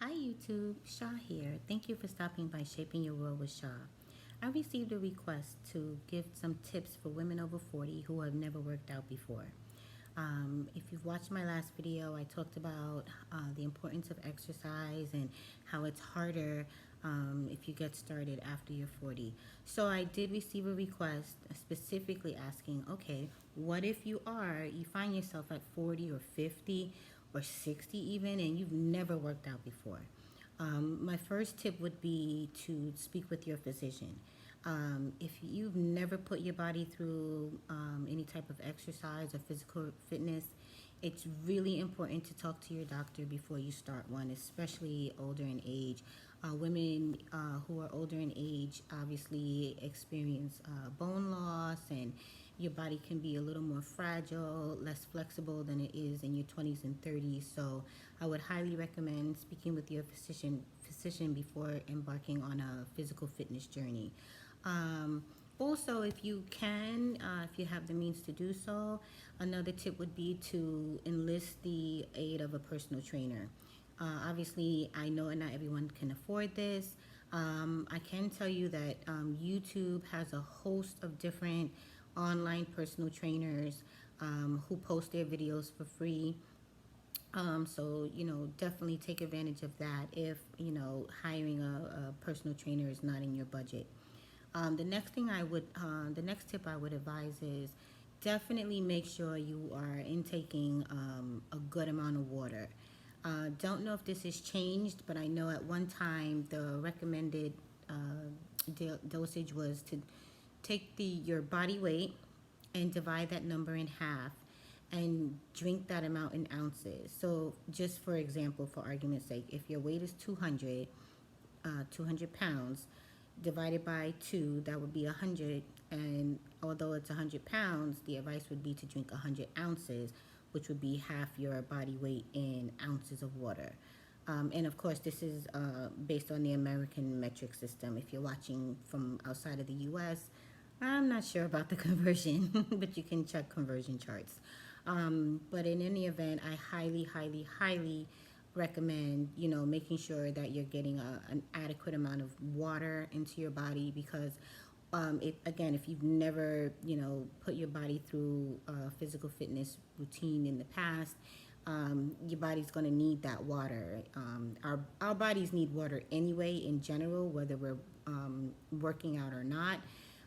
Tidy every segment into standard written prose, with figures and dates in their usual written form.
Hi YouTube, Shah here. Thank you for stopping by Shaping Your World with Shah. I received a request to give some tips for women over 40 who have never worked out before. If you've watched my last video, I talked about the importance of exercise and how it's harder if you get started after you're 40. So I did receive a request specifically asking, okay, what if you find yourself at 40 or 50 or 60 even, and you've never worked out before? My first tip would be to speak with your physician. If you've never put your body through any type of exercise or physical fitness, it's really important to talk to your doctor before you start one, especially older in age. Women who are older in age obviously experience bone loss, and your body can be a little more fragile, less flexible than it is in your 20s and 30s. So I would highly recommend speaking with your physician before embarking on a physical fitness journey. Also, if you can, if you have the means to do so, another tip would be to enlist the aid of a personal trainer. Obviously, I know not everyone can afford this. I can tell you that YouTube has a host of different online personal trainers who post their videos for free. So, definitely take advantage of that if, hiring a personal trainer is not in your budget. The next tip I would advise is definitely make sure you are intaking a good amount of water. Don't know if this has changed, but I know at one time the recommended dosage was to take your body weight and divide that number in half and drink that amount in ounces. So just for example, for argument's sake, if your weight is 200 pounds, divided by 2, that would be 100. And although it's 100 pounds, the advice would be to drink 100 ounces, which would be half your body weight in ounces of water. And of course, this is based on the American metric system. If you're watching from outside of the US, I'm not sure about the conversion, but you can check conversion charts. But in any event, I highly, highly, highly recommend, making sure that you're getting an adequate amount of water into your body, because if you've never, put your body through a physical fitness routine in the past, your body's going to need that water. Our bodies need water anyway in general, whether we're working out or not.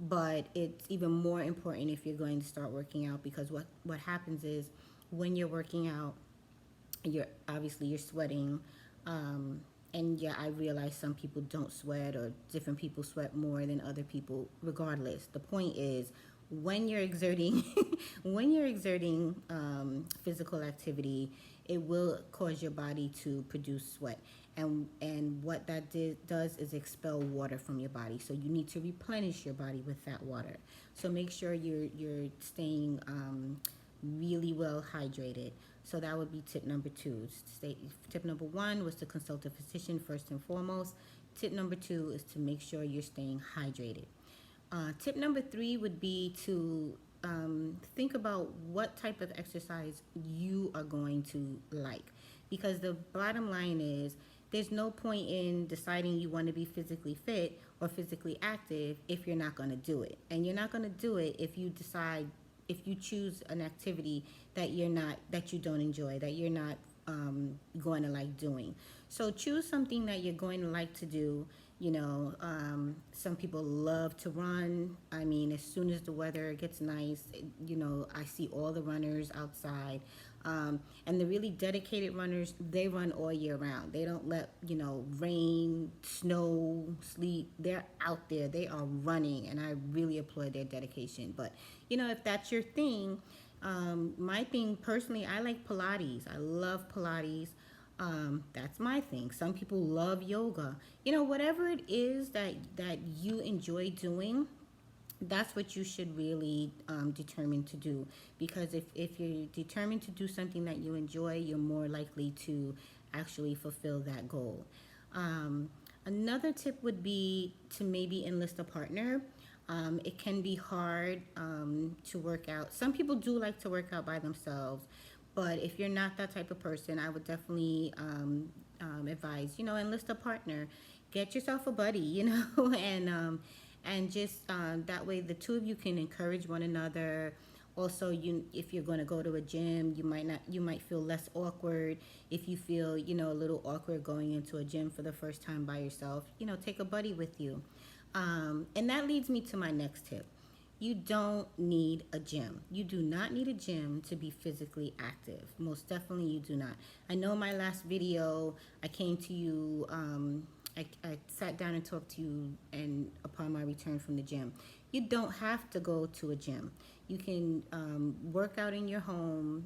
But it's even more important if you're going to start working out, because what happens is when you're working out, you're sweating, and yeah, I realize some people don't sweat, or different people sweat more than other people. Regardless, the point is, when you're exerting when you're exerting physical activity, it will cause your body to produce sweat, and what that does is expel water from your body. So you need to replenish your body with that water. So make sure you're staying really well hydrated. So that would be tip number 2. Tip number 1 was to consult a physician first and foremost. Tip number 2 is to make sure you're staying hydrated. Tip number 3 would be to think about what type of exercise you are going to like. Because the bottom line is, there's no point in deciding you want to be physically fit or physically active if you're not going to do it. And you're not going to do it if you choose an activity that you don't enjoy, that you're not going to like doing. So choose something that you're going to like to do. Some people love to run. I mean, as soon as the weather gets nice, I see all the runners outside. And the really dedicated runners, they run all year round. They don't let, rain, snow, sleet. They're out there. They are running, and I really applaud their dedication. But, if that's your thing, my thing personally, I like Pilates. I love Pilates. That's my thing. Some people love yoga. Whatever it is that you enjoy doing, that's what you should really determine to do. Because if you're determined to do something that you enjoy, you're more likely to actually fulfill that goal. Another tip would be to maybe enlist a partner. It can be hard to work out. Some people do like to work out by themselves, but if you're not that type of person, I would definitely advise, enlist a partner, get yourself a buddy, and just that way the two of you can encourage one another. Also, if you're going to go to a gym, you might feel less awkward. If you feel a little awkward going into a gym for the first time by yourself, take a buddy with you. And that leads me to my next tip. You don't need a gym. You do not need a gym to be physically active. Most definitely you do not. I know my last video, I came to you, I sat down and talked to you and upon my return from the gym. You don't have to go to a gym. You can work out in your home,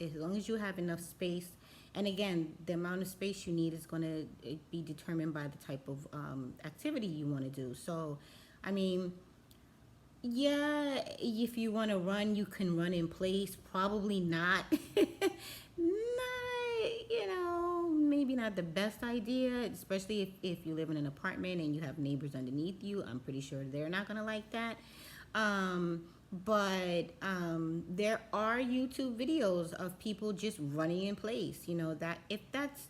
as long as you have enough space. And again, the amount of space you need is going to be determined by the type of activity you want to do. So, I mean, yeah, if you want to run, you can run in place. Probably not. Maybe not the best idea, especially if you live in an apartment and you have neighbors underneath you. I'm pretty sure they're not going to like that. But there are YouTube videos of people just running in place. That if that's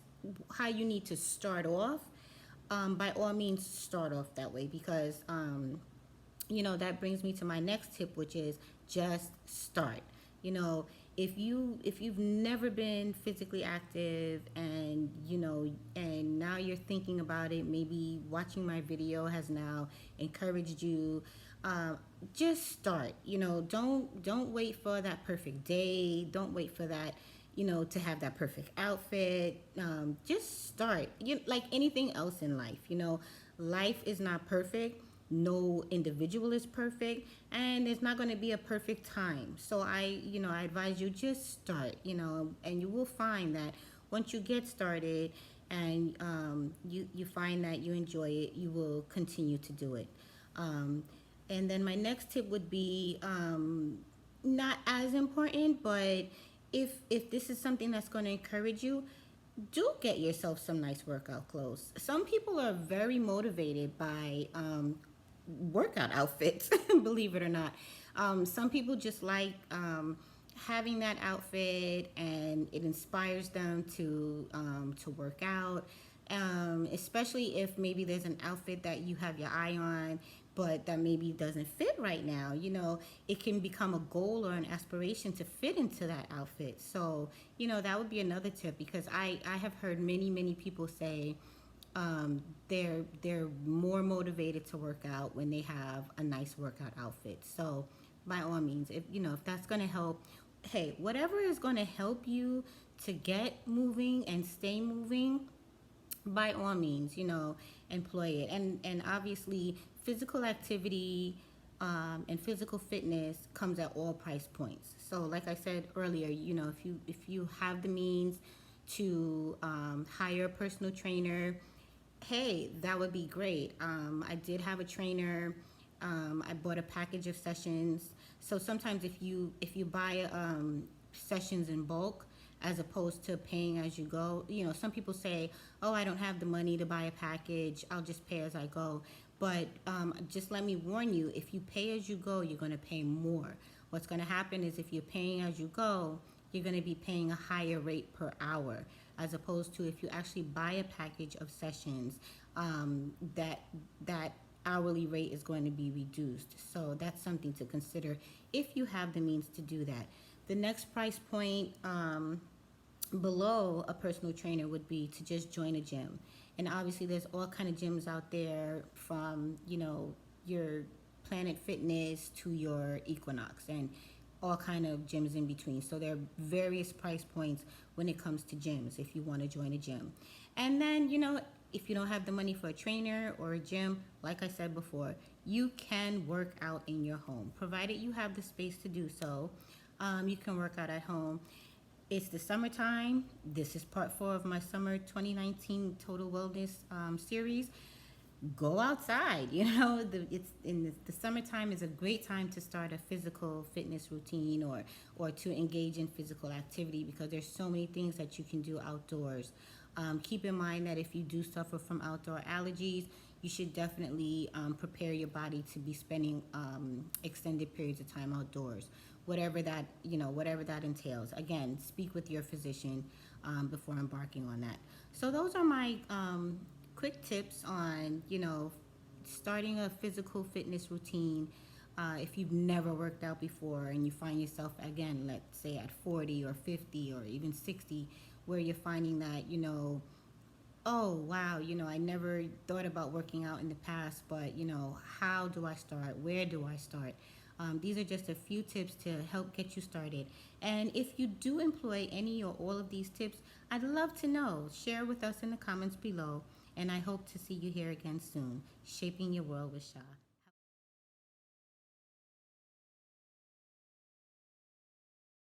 how you need to start off, by all means start off that way, because that brings me to my next tip, which is just start. If you've never been physically active and and now you're thinking about it, maybe watching my video has now encouraged you, just start. Don't wait for that perfect day. Don't wait for that to have that perfect outfit. Just start. Like anything else in life, life is not perfect. No individual is perfect, and there's not going to be a perfect time. So I advise you just start, and you will find that once you get started and you find that you enjoy it, you will continue to do it. And then my next tip would be not as important, but if this is something that's going to encourage you, do get yourself some nice workout clothes. Some people are very motivated by workout outfits, believe it or not. Some people just like having that outfit, and it inspires them to work out. Especially if maybe there's an outfit that you have your eye on, but that maybe doesn't fit right now. It can become a goal or an aspiration to fit into that outfit. So, that would be another tip, because I have heard many people say they're more motivated to work out when they have a nice workout outfit. So by all means, if that's going to help, hey, whatever is going to help you to get moving and stay moving, by all means, employ it. And obviously physical activity and physical fitness comes at all price points. So like I said earlier, if you have the means to hire a personal trainer, hey, that would be great. I did have a trainer. I bought a package of sessions. So sometimes if you buy sessions in bulk as opposed to paying as you go, some people say, oh, I don't have the money to buy a package, I'll just pay as I go. But just let me warn you, if you pay as you go, you're going to pay more. What's going to happen is if you're paying as you go, you're going to be paying a higher rate per hour, as opposed to if you actually buy a package of sessions, that hourly rate is going to be reduced. So that's something to consider if you have the means to do that. The next price point below a personal trainer would be to just join a gym. And obviously there's all kind of gyms out there, from your Planet Fitness to your Equinox, and all kind of gyms in between. So there are various price points when it comes to gyms if you want to join a gym. And then if you don't have the money for a trainer or a gym, like I said before, you can work out in your home, provided you have the space to do so. You can work out at home. It's the summertime. This is part 4 of my summer 2019 Total Wellness series. Go outside. The summertime is a great time to start a physical fitness routine or to engage in physical activity, because there's so many things that you can do outdoors. Keep in mind that if you do suffer from outdoor allergies, you should definitely prepare your body to be spending extended periods of time outdoors. whatever that, whatever that entails. Again, speak with your physician before embarking on that. So those are my quick tips on, starting a physical fitness routine. If you've never worked out before and you find yourself, again, let's say at 40 or 50 or even 60, where you're finding that, oh, wow, I never thought about working out in the past, but, how do I start? Where do I start? These are just a few tips to help get you started. And if you do employ any or all of these tips, I'd love to know. Share with us in the comments below. And I hope to see you here again soon. Shaping Your World with Sha.